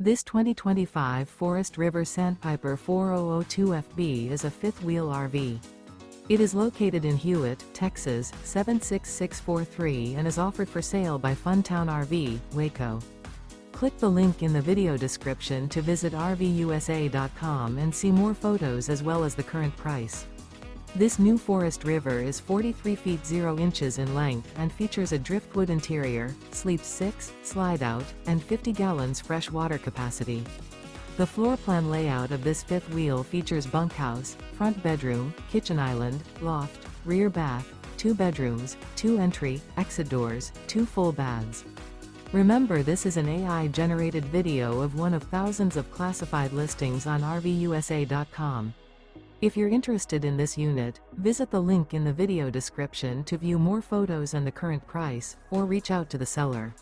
This 2025 Forest River Sandpiper 4002FB is a fifth-wheel RV. It is located in Hewitt, Texas, 76643 and is offered for sale by Funtown RV, Waco. Click the link in the video description to visit RVUSA.com and see more photos as well as the current price. This new Forest River is 43 feet 0 inches in length and features a driftwood interior, sleeps 6, slide-out, and 50 gallons fresh water capacity. The floor plan layout of this fifth wheel features bunkhouse, front bedroom, kitchen island, loft, rear bath, 2 bedrooms, 2 entry, exit doors, 2 full baths. Remember, this is an AI-generated video of one of thousands of classified listings on RVUSA.com. If you're interested in this unit, visit the link in the video description to view more photos and the current price, or reach out to the seller.